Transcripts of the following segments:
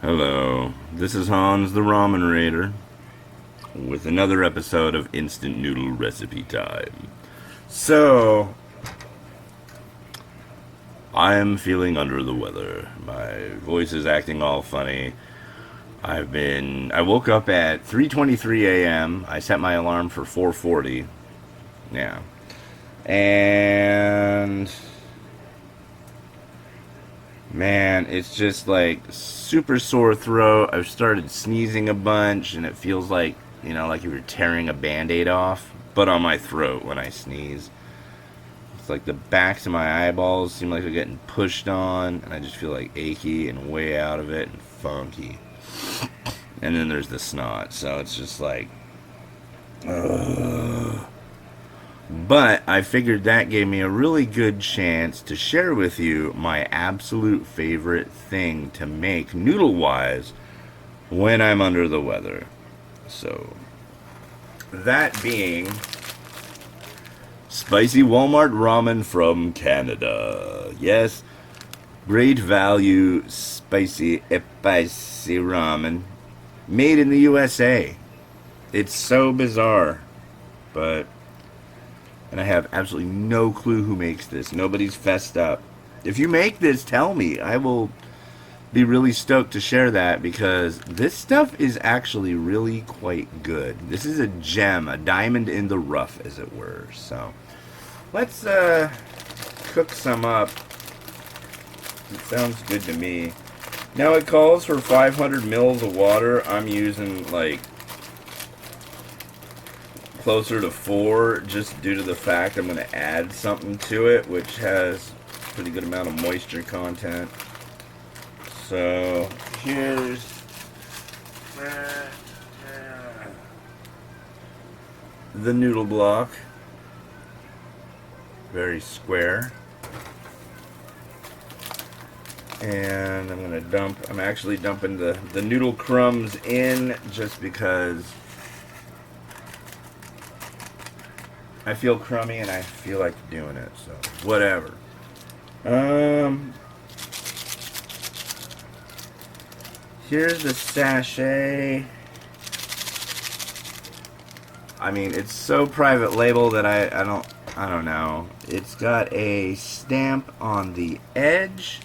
Hello, this is Hans the Ramen Raider with another episode of Instant Noodle Recipe Time. So, I am feeling under the weather. My voice is acting all funny. I woke up at 3:23 a.m. I set my alarm for 4:40. Yeah. And man, it's just like super sore throat. I've started sneezing a bunch, and it feels like, like you were tearing a band aid off, but on my throat when I sneeze. It's like the backs of my eyeballs seem like they're getting pushed on, and I just feel like achy and way out of it and funky. And then there's the snot, so it's just like, ugh. But I figured that gave me a really good chance to share with you my absolute favorite thing to make noodle wise when I'm under the weather. So, that being spicy Walmart ramen from Canada. Yes, great value spicy ramen made in the USA. It's so bizarre, but and I have absolutely no clue who makes this. Nobody's fessed up. If you make this, tell me. I will be really stoked to share that because this stuff is actually really quite good. This is a gem, a diamond in the rough, as it were. So let's cook some up. It sounds good to me. Now it calls for 500 mils of water. I'm using like closer to 4 just due to the fact I'm going to add something to it which has a pretty good amount of moisture content. So here's the noodle block, very square, and I'm actually dumping the noodle crumbs in just because I feel crummy and I feel like doing it, so whatever. Here's the sachet. I mean, it's so private label that I don't know. It's got a stamp on the edge.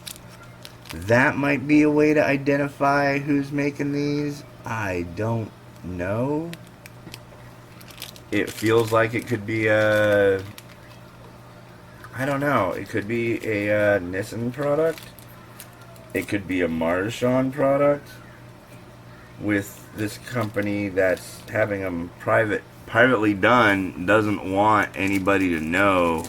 That might be a way to identify who's making these. I don't know. It feels like it could be I don't know. It could be a Nissan product. It could be a Marchand product with this company that's having them privately done. Doesn't want anybody to know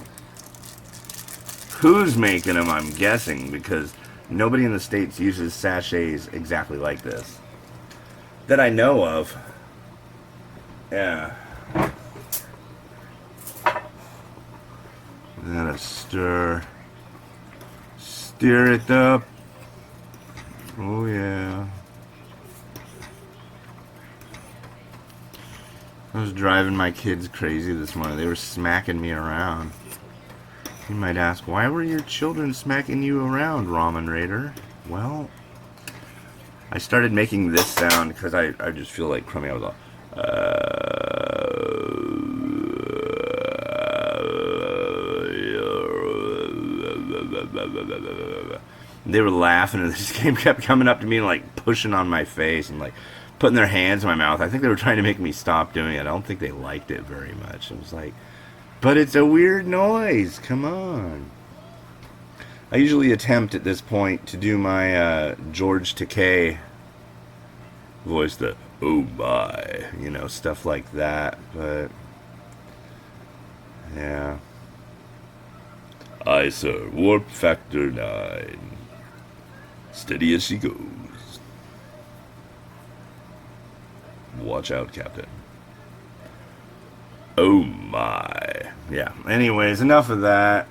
who's making them, I'm guessing, because nobody in the States uses sachets exactly like this that I know of. Yeah. Gotta steer it up. Oh yeah. I was driving my kids crazy this morning. They were smacking me around. You might ask, why were your children smacking you around, Ramen Raider? Well, I started making this sound because I just feel like crummy. I was all, they were laughing and this game kept coming up to me and like pushing on my face and like putting their hands in my mouth. I think they were trying to make me stop doing it. I don't think they liked it very much. It was like, but it's a weird noise. Come on. I usually attempt at this point to do my George Takei voice, the oh my, stuff like that. But yeah. Aye, sir. Warp factor 9. Steady as she goes. Watch out, Captain. Oh my. Yeah. Anyways, enough of that.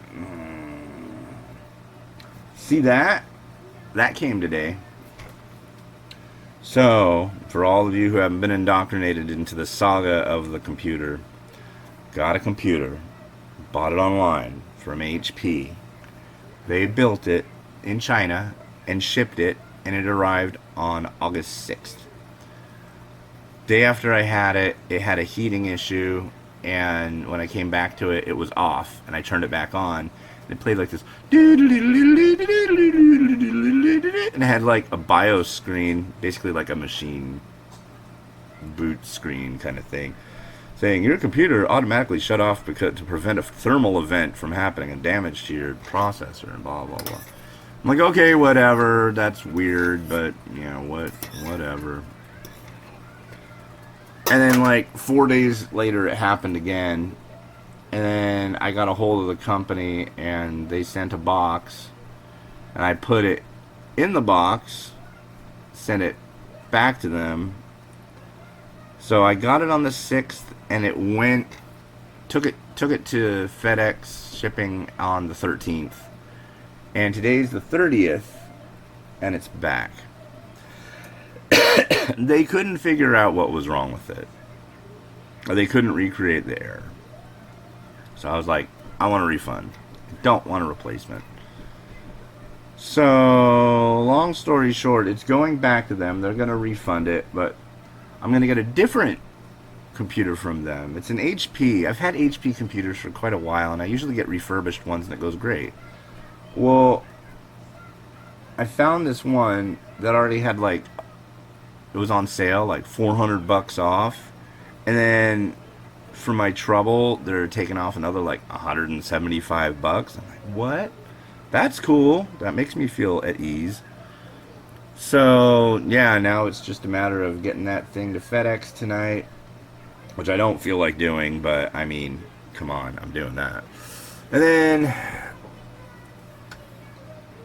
See that? That came today. So, for all of you who haven't been indoctrinated into the saga of the computer, got a computer, bought it online from HP. They built it in China and shipped it and it arrived on August 6th. Day after I had it, it had a heating issue, and when I came back to it, it was off, and I turned it back on, and it played like this, and it had like a BIOS screen, basically like a machine boot screen kind of thing, saying your computer automatically shut off because to prevent a thermal event from happening and damage to your processor and blah blah blah. I'm like, okay, whatever, that's weird, but you know whatever. And then like 4 days later it happened again, and then I got a hold of the company and they sent a box, and I put it in the box, sent it back to them. So I got it on the 6th, and it took it to FedEx shipping on the 13th. And today's the 30th, and it's back. They couldn't figure out what was wrong with it. Or they couldn't recreate the error. So I was like, I want a refund. I don't want a replacement. So, long story short, it's going back to them. They're going to refund it, but I'm going to get a different computer from them. It's an HP. I've had HP computers for quite a while, and I usually get refurbished ones, and it goes great. Well, I found this one that already had like, it was on sale, like $400 off, and then for my trouble, they're taking off another like $175. I'm like, what? That's cool. That makes me feel at ease. So yeah, now it's just a matter of getting that thing to FedEx tonight, which I don't feel like doing, but I mean, come on, I'm doing that. And then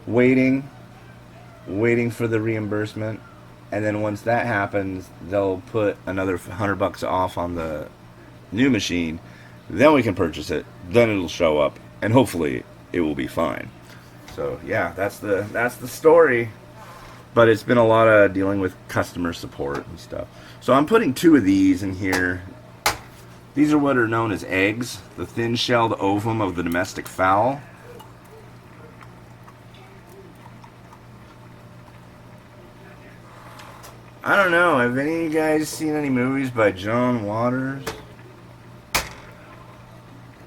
waiting for the reimbursement. And then once that happens, they'll put another $100 off on the new machine. Then we can purchase it. Then it'll show up, and hopefully it will be fine. So yeah, that's the story. But it's been a lot of dealing with customer support and stuff. So I'm putting 2 of these in here. These are what are known as eggs, the thin-shelled ovum of the domestic fowl. I don't know, have any of you guys seen any movies by John Waters?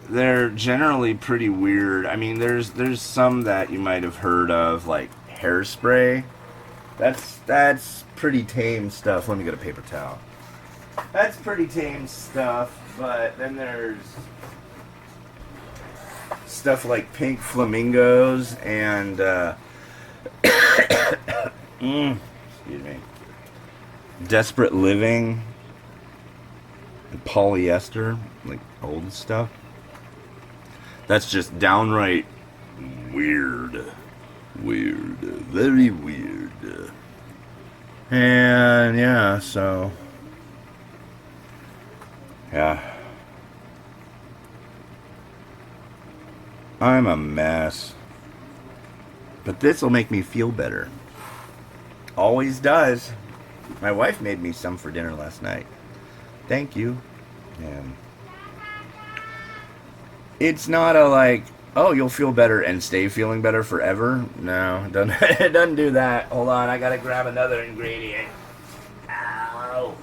They're generally pretty weird. I mean, there's some that you might have heard of, like Hairspray. That's pretty tame stuff. Let me get a paper towel. That's pretty tame stuff, but then there's stuff like Pink Flamingos and excuse me, Desperate Living and Polyester, like old stuff. That's just downright weird. Very weird. And yeah, so yeah, I'm a mess, but this will make me feel better. Always does. My wife made me some for dinner last night. Thank you. And it's not a like, oh, you'll feel better and stay feeling better forever. No, it doesn't do that. Hold on, I gotta grab another ingredient. Ow.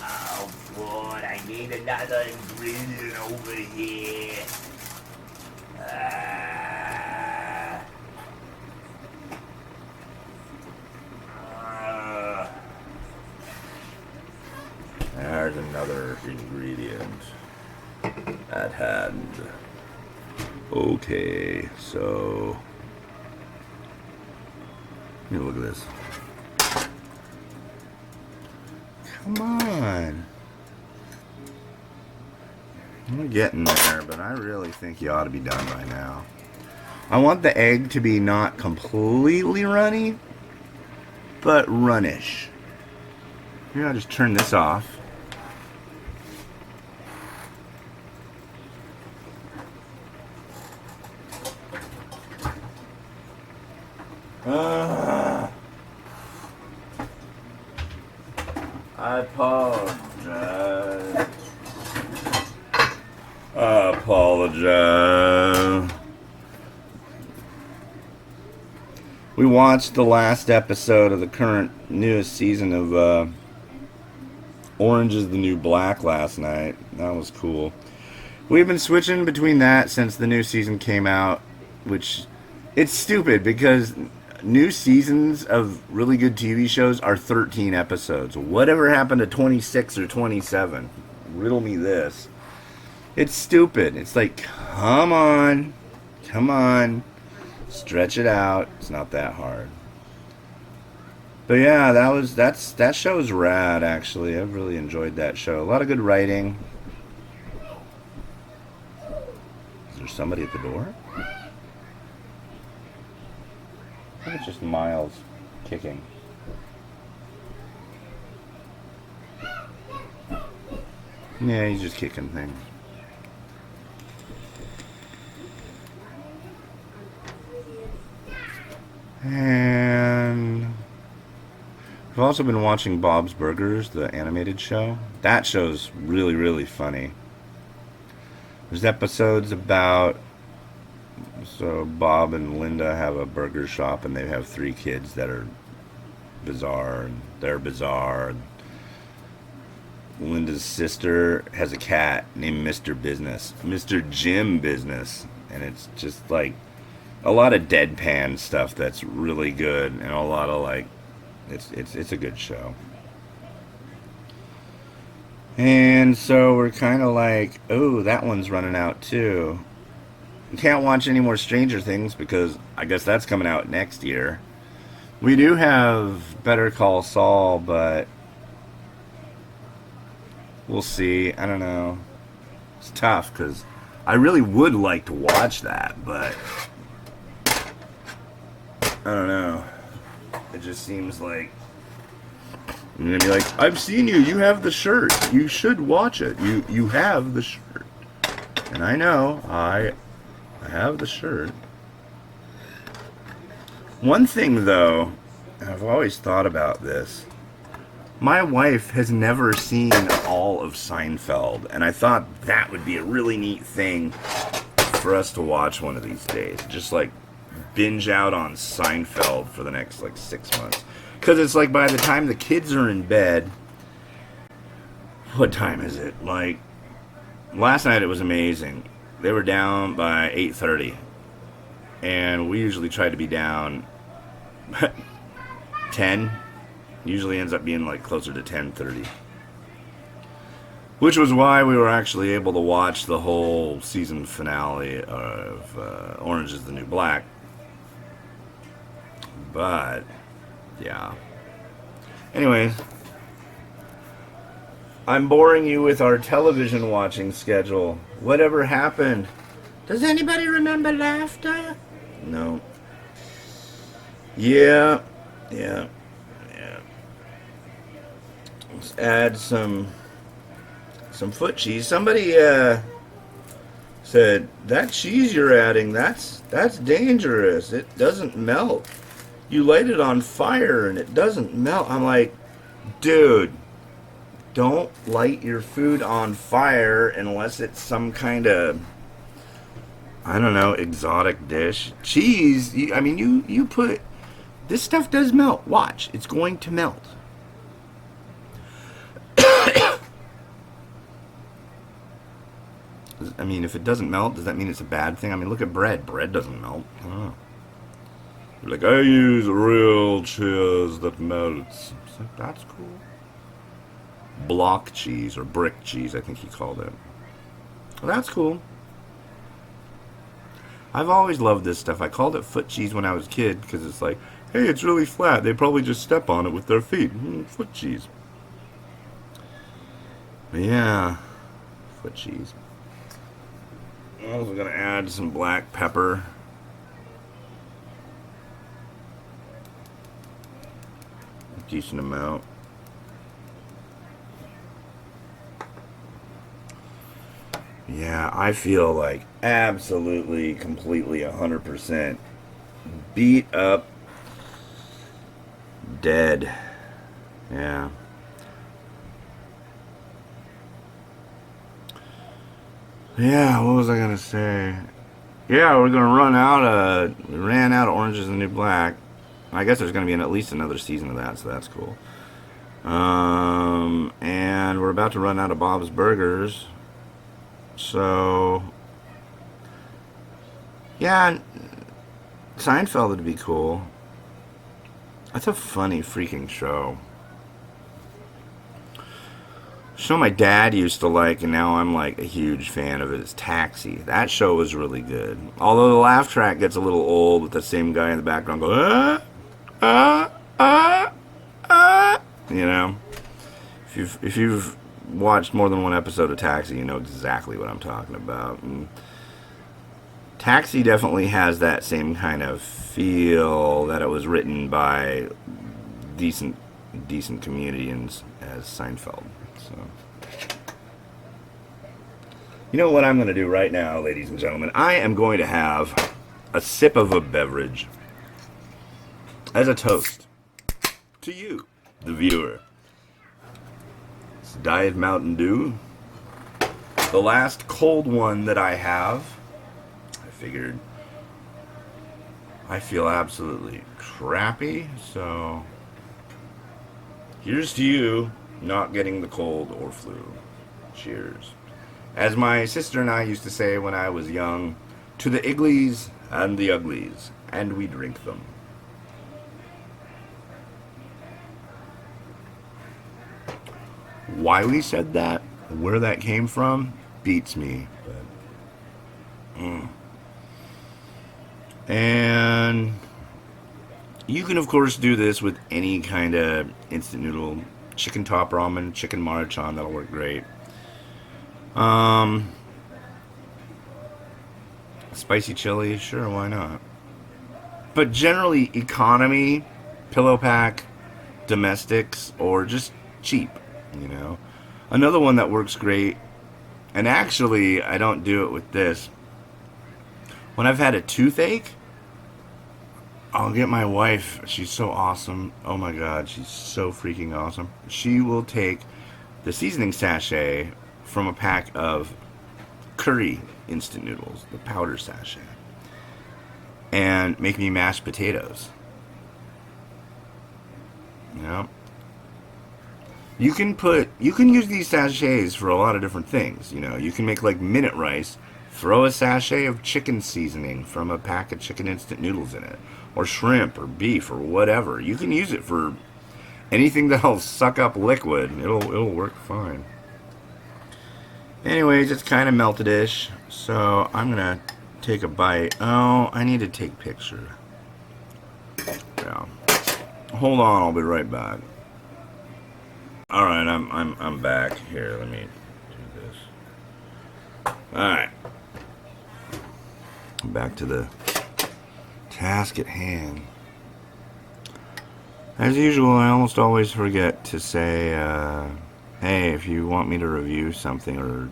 Oh, boy, I need another ingredient over here. There's another ingredient at hand. Okay, so look at this. Come on. I'm getting there, but I really think you ought to be done by now. I want the egg to be not completely runny, but runnish. Maybe I'll just turn this off. I apologize. We watched the last episode of the current newest season of Orange is the New Black last night. That was cool. We've been switching between that since the new season came out, which it's stupid because new seasons of really good TV shows are 13 episodes. Whatever happened to 26 or 27? Riddle me this. It's stupid. It's like, come on. Come on. Stretch it out. It's not that hard. But yeah, that show's rad actually. I've really enjoyed that show. A lot of good writing. Is there somebody at the door? I think it's just Miles kicking. Yeah, he's just kicking things. And I've also been watching Bob's Burgers, the animated show. That show's really, really funny. There's episodes about, so Bob and Linda have a burger shop and they have 3 kids that are bizarre and they're bizarre. Linda's sister has a cat named Mr. Business, Mr. Jim Business, and it's just like a lot of deadpan stuff that's really good and a lot of like it's a good show. And so we're kind of like, oh, that one's running out too. We can't watch any more Stranger Things because I guess that's coming out next year. We do have Better Call Saul, but we'll see. I don't know. It's tough because I really would like to watch that, but I don't know. It just seems like I'm gonna be like, I've seen you. You have the shirt. You should watch it. You have the shirt, and I know I have the shirt. One thing though, and I've always thought about this. My wife has never seen all of Seinfeld, and I thought that would be a really neat thing for us to watch one of these days. Just like binge out on Seinfeld for the next like 6 months. Because it's like by the time the kids are in bed, what time is it? Like, last night it was amazing. They were down by 8:30. And we usually try to be down 10. Usually ends up being like closer to 10:30. Which was why we were actually able to watch the whole season finale of Orange is the New Black. But, yeah. Anyways, I'm boring you with our television watching schedule. Whatever happened? Does anybody remember laughter? No. Yeah. Let's add some foot cheese. Somebody said, that cheese you're adding, that's dangerous. It doesn't melt. You light it on fire and it doesn't melt. I'm like, dude, don't light your food on fire unless it's some kind of, I don't know, exotic dish. Cheese, you put, this stuff does melt. Watch, it's going to melt. I mean, if it doesn't melt, does that mean it's a bad thing? I mean, look at bread. Bread doesn't melt. I don't know. Like, I use real cheese that melts. Like, that's cool. Block cheese, or brick cheese, I think he called it. Well, that's cool. I've always loved this stuff. I called it foot cheese when I was a kid, because it's like, hey, it's really flat. They probably just step on it with their feet. Foot cheese. But yeah, foot cheese. I'm also going to add some black pepper. A decent amount. Yeah, I feel like absolutely, completely, 100% beat up, dead. Yeah. Yeah, what was I gonna say? Yeah, we're gonna we ran out of Orange is the New Black. I guess there's going to be at least another season of that, so that's cool. And we're about to run out of Bob's Burgers. So, yeah, Seinfeld would be cool. That's a funny freaking show. Show my dad used to like, and now I'm like a huge fan of it, is Taxi. That show was really good. Although the laugh track gets a little old with the same guy in the background going, you know. If you've watched more than one episode of Taxi, you know exactly what I'm talking about. And Taxi definitely has that same kind of feel that it was written by decent comedians as Seinfeld. So, you know what I'm going to do right now, ladies and gentlemen? I am going to have a sip of a beverage as a toast to you, the viewer. It's Diet Mountain Dew. The last cold one that I have. I figured I feel absolutely crappy, so here's to you not getting the cold or flu. Cheers. As my sister and I used to say when I was young, to the Igleys and the Uglies, and we drink them. Why we said that, where that came from, beats me. But, And you can, of course, do this with any kind of instant noodle. Chicken top ramen, chicken maruchan, that'll work great. Spicy chili, sure, why not? But generally, economy, pillow pack, domestics, or just cheap, you know. Another one that works great, and actually, I don't do it with this. When I've had a toothache, I'll get my wife. She's so awesome. Oh my god, she's so freaking awesome. She will take the seasoning sachet from a pack of curry instant noodles, the powder sachet, and make me mashed potatoes. Yep. You can use these sachets for a lot of different things. You know, you can make like minute rice, throw a sachet of chicken seasoning from a pack of chicken instant noodles in it, or shrimp or beef or whatever. You can use it for anything that'll suck up liquid. It'll work fine. Anyways, it's kind of melted-ish, so I'm gonna take a bite. Oh, I need to take a picture. Yeah. Hold on, I'll be right back. All right, I'm back. Here, let me do this. All right. Back to the task at hand. As usual, I almost always forget to say, hey, if you want me to review something or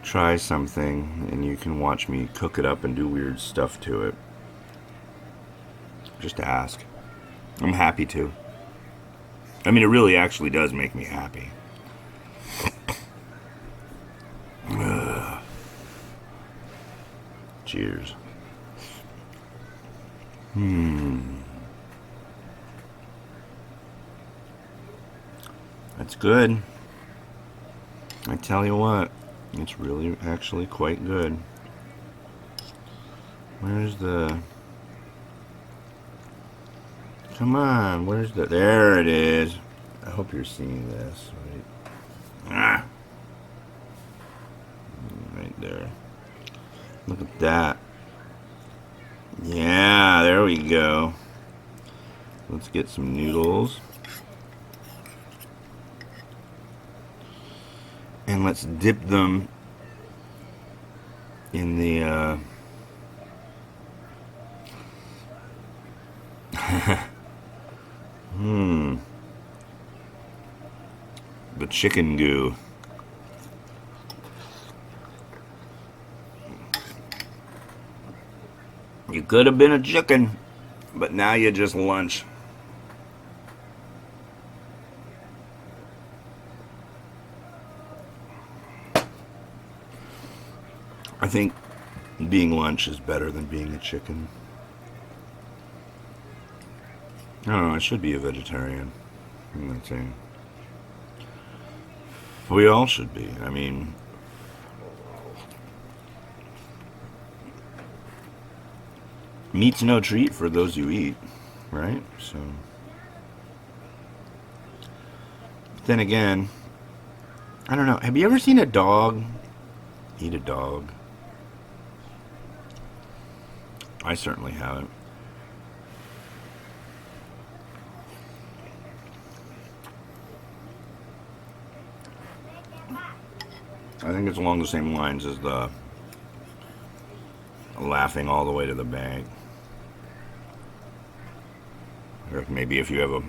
try something and you can watch me cook it up and do weird stuff to it, just ask. I'm happy to. I mean, it really actually does make me happy. Cheers. That's good. I tell you what, it's really actually quite good. Where's the... Come on, where's the... There it is. I hope you're seeing this. Right, right there. Look at that. Yeah, there we go. Let's get some noodles. And let's dip them in the the chicken goo. You could have been a chicken, but now you just lunch. I think being lunch is better than being a chicken. I don't know, I should be a vegetarian. I'm not saying. We all should be. I mean, meat's no treat for those you eat, right? So, then again, I don't know. Have you ever seen a dog eat a dog? I certainly haven't. I think it's along the same lines as the laughing all the way to the bank. Or maybe if you're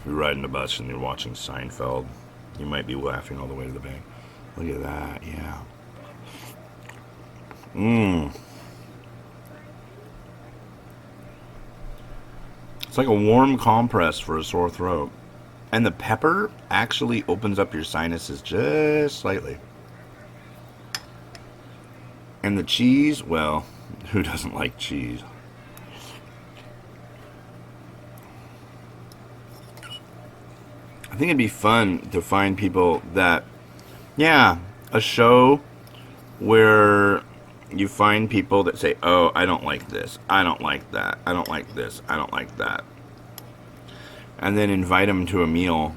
riding the bus and you're watching Seinfeld, you might be laughing all the way to the bank. Look at that, yeah. Mmm. It's like a warm compress for a sore throat. And the pepper actually opens up your sinuses just slightly. And the cheese, well, who doesn't like cheese? I think it'd be fun to find people that, yeah, a show where you find people that say, oh, I don't like this, I don't like that, I don't like this, I don't like that. And then invite them to a meal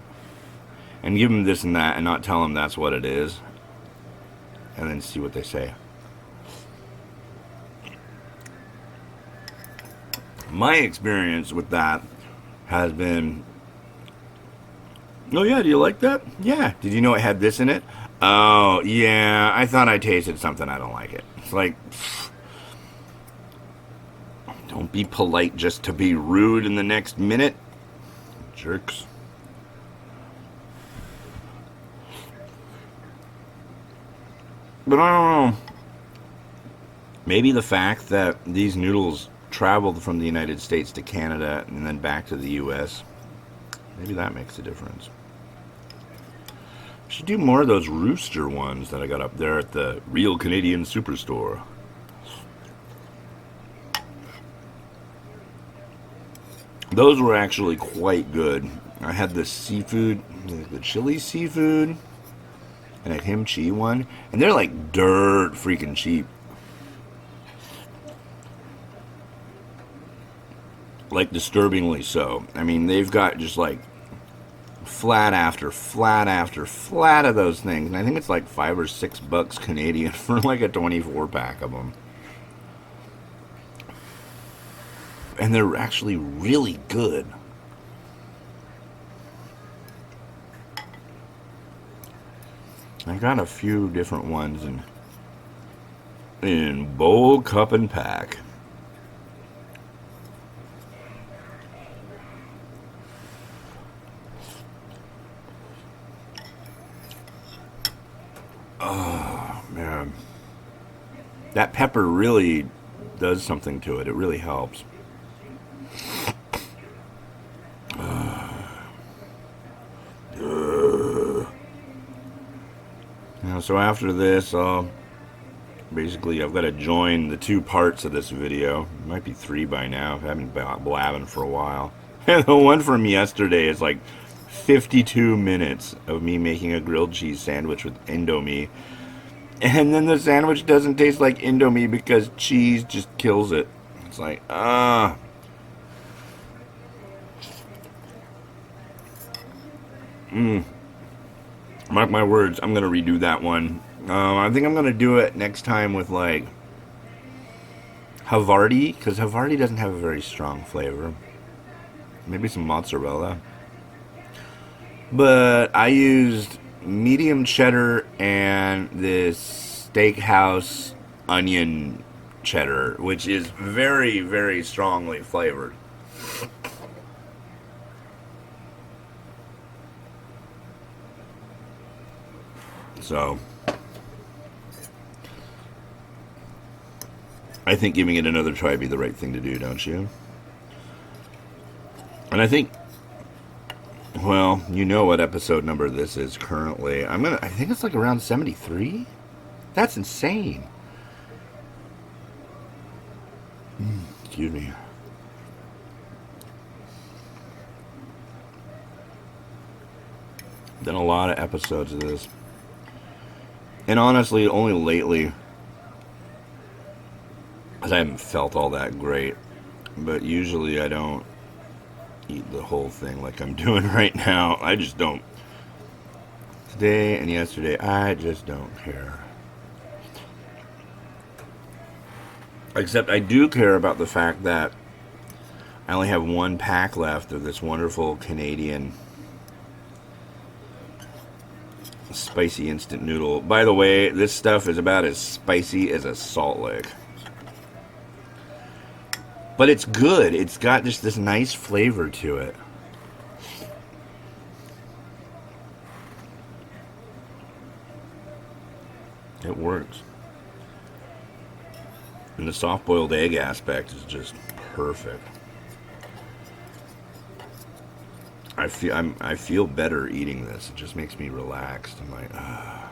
and give them this and that and not tell them that's what it is. And then see what they say. My experience with that has been, oh yeah, do you like that? Yeah. Did you know it had this in it? Oh, yeah, I thought I tasted something, I don't like it. It's like, don't be polite just to be rude in the next minute. Jerks. But I don't know. Maybe the fact that these noodles traveled from the United States to Canada and then back to the US, maybe that makes a difference. I should do more of those rooster ones that I got up there at the Real Canadian Superstore. Those were actually quite good. I had the seafood, the chili seafood, and a kimchi one, and they're like dirt freaking cheap. Like disturbingly so. I mean, they've got just like flat after flat after flat of those things, and I think it's like $5 or $6 Canadian for like a 24 pack of them. And they're actually really good. I got a few different ones in bowl, cup, and pack. Oh, man. That pepper really does something to it. It really helps. So after this, basically I've got to join the two parts of this video. It might be 3 by now. I haven't been blabbing for a while. And the one from yesterday is like 52 minutes of me making a grilled cheese sandwich with Indomie. And then the sandwich doesn't taste like Indomie because cheese just kills it. It's like, Mark my words, I'm going to redo that one. I think I'm going to do it next time with like Havarti, because Havarti doesn't have a very strong flavor. Maybe some mozzarella. But I used medium cheddar and this steakhouse onion cheddar, which is very, very strongly flavored. So I think giving it another try would be the right thing to do, don't you? And I think, well, you know what episode number this is currently. I think it's like around 73. That's insane. Excuse me. Done a lot of episodes of this. And honestly, only lately, because I haven't felt all that great. But usually I don't eat the whole thing like I'm doing right now. I just don't. Today and yesterday, I just don't care. Except I do care about the fact that I only have one pack left of this wonderful Canadian spicy instant noodle. By the way, this stuff is about as spicy as a Salt Lick. But it's good. It's got just this nice flavor to it. It works. And the soft-boiled egg aspect is just perfect. I feel better eating this. It just makes me relaxed. I'm like, ah.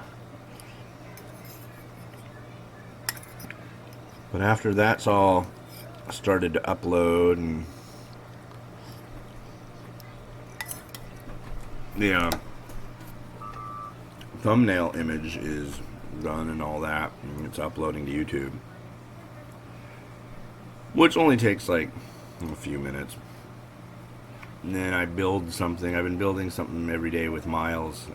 But after that's all started to upload, and the thumbnail image is done and all that, and it's uploading to YouTube, which only takes like a few minutes. And then I build something. I've been building something every day with Miles,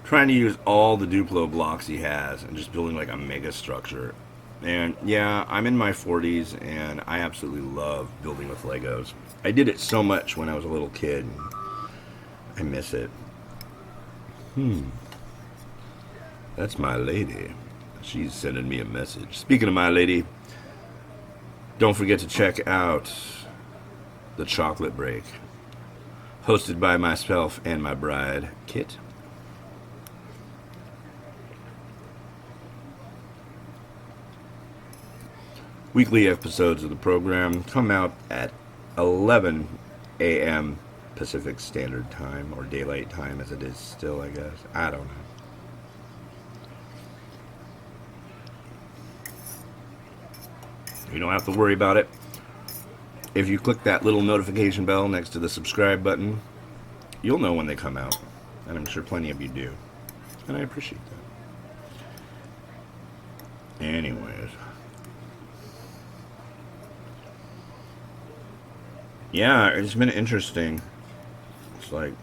trying to use all the Duplo blocks he has and just building like a mega structure. And yeah, I'm in my 40s and I absolutely love building with Legos. I did it so much when I was a little kid. I miss it. That's my lady. She's sending me a message. Speaking of my lady, don't forget to check out The Chocolate Break, hosted by myself and my bride, Kit. Weekly episodes of the program come out at 11 a.m. Pacific Standard Time, or Daylight Time as it is still, I guess. I don't know. You don't have to worry about it. If you click that little notification bell next to the subscribe button, you'll know when they come out. And I'm sure plenty of you do. And I appreciate that. Anyways. Yeah, it's been interesting. It's like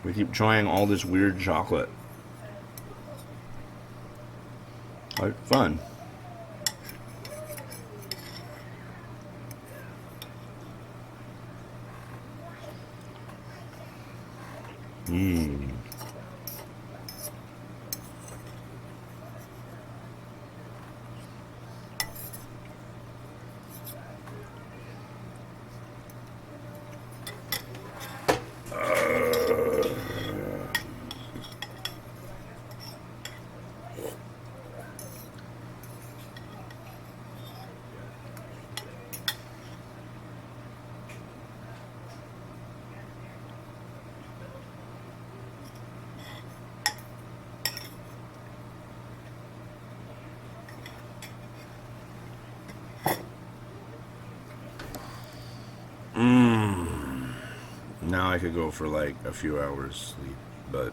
we keep trying all this weird chocolate. Like, fun. Now I could go for like a few hours sleep, but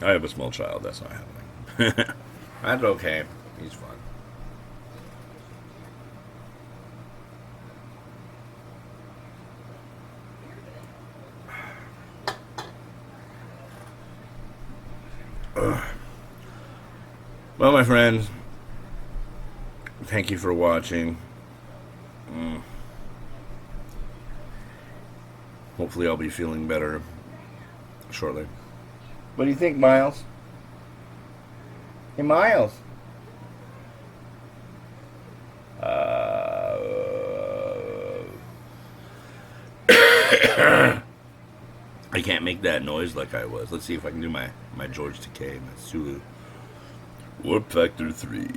I have a small child. That's not happening. That's okay. He's fun. Well, my friends, thank you for watching. Hopefully I'll be feeling better shortly. What do you think, Miles? Hey, Miles. I can't make that noise like I was. Let's see if I can do my George Takei, my Sulu. Warp Factor 3.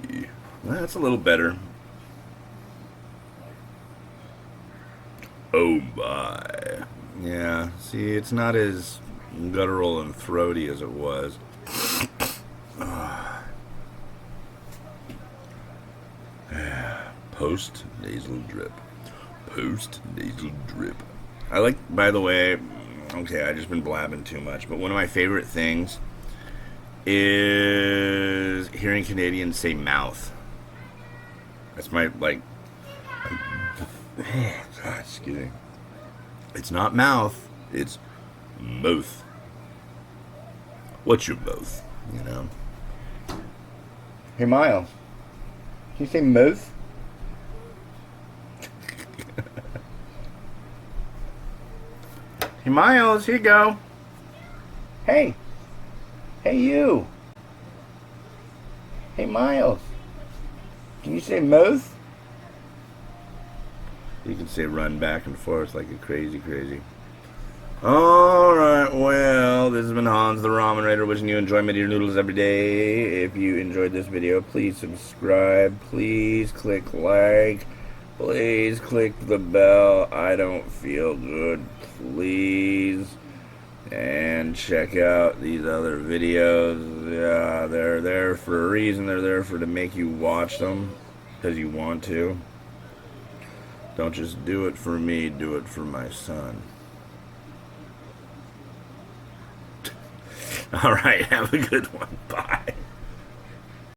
Well, that's a little better. Oh my. Yeah, see, it's not as guttural and throaty as it was. Post nasal drip. Post nasal drip. I like, by the way, Okay, I've just been blabbing too much. But one of my favorite things is hearing Canadians say mouth. That's my, like, God, excuse me. It's not mouth, it's mouth. What's your mouth, you know? Hey, Miles, can you say mouth? Hey, Miles, here you go. Hey. Hey, you. Hey, Miles. Can you say mouth? You can say run back and forth like a crazy. Alright, well, this has been Hans the Ramen Raider wishing you enjoyment of your noodles every day. If you enjoyed this video, please subscribe. Please click like. Please click the bell. I don't feel good. Please. And check out these other videos. Yeah, they're there for a reason. They're there to make you watch them because you want to. Don't just do it for me, do it for my son. Alright, have a good one. Bye.